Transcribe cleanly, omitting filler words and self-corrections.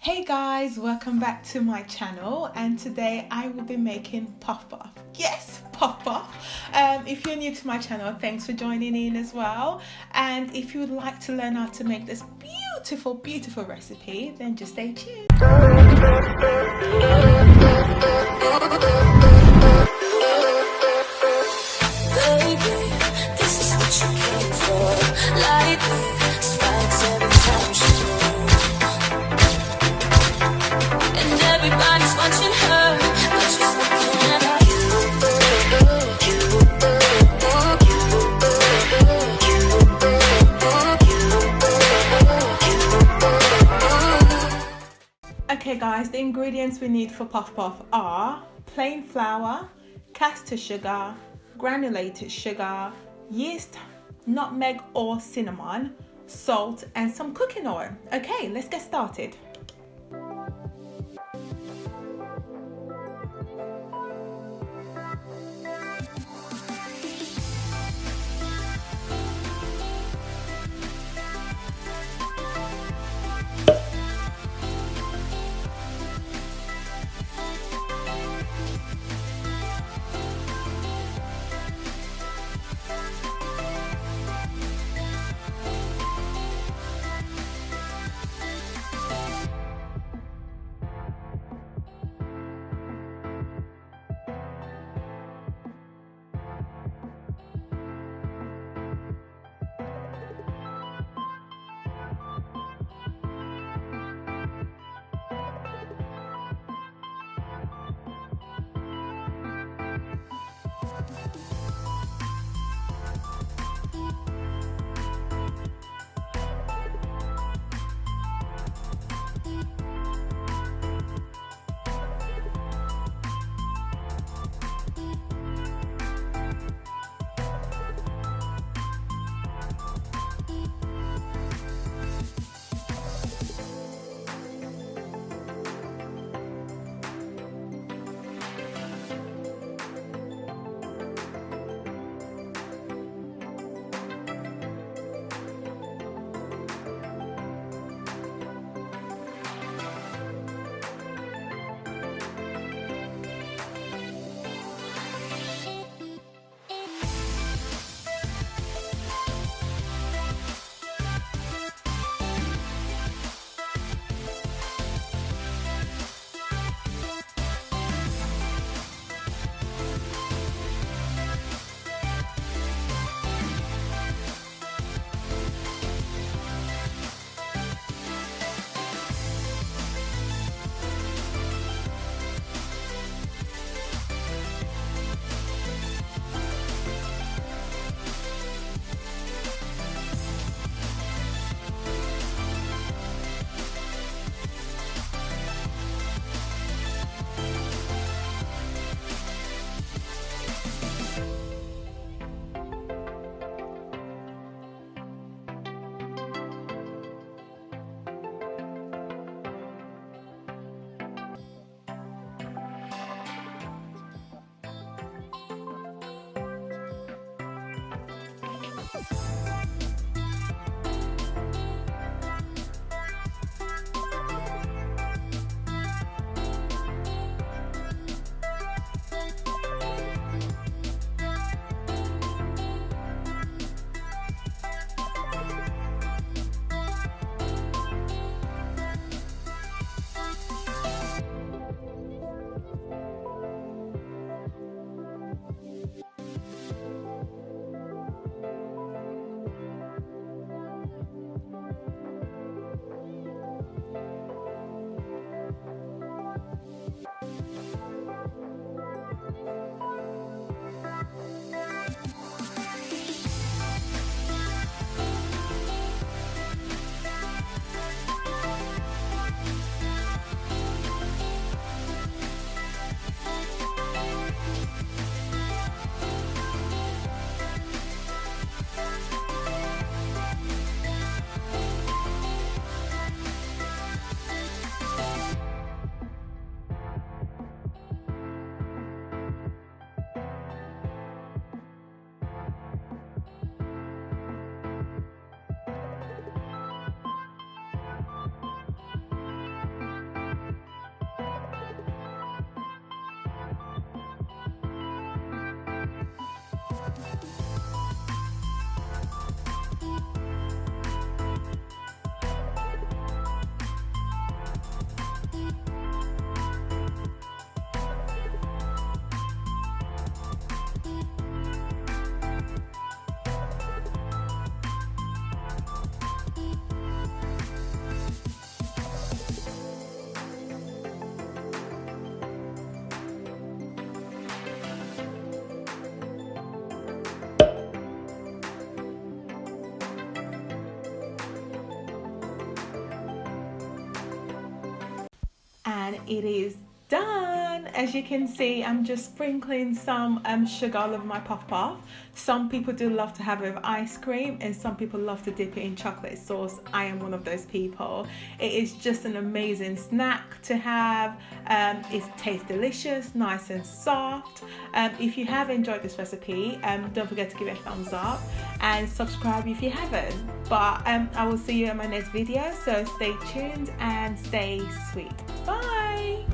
Hey guys, welcome back to my channel, and today I will be making puff puff. Yes, puff puff. If you're new to my channel, thanks for joining in as well. And if you would like to learn how to make this beautiful recipe, then just stay tuned. Okay guys, the ingredients we need for puff puff are plain flour, caster sugar, granulated sugar, yeast, nutmeg or cinnamon, salt and some cooking oil. Okay, let's get started. and it is done. As you can see, I'm just sprinkling some sugar all over my puff puff. Some people do love to have it with ice cream, and some people love to dip it in chocolate sauce. I am one of those people. It is just an amazing snack to have. It tastes delicious, nice and soft. If you have enjoyed this recipe, don't forget to give it a thumbs up and subscribe if you haven't. But I will see you in my next video, so stay tuned and stay sweet. Bye.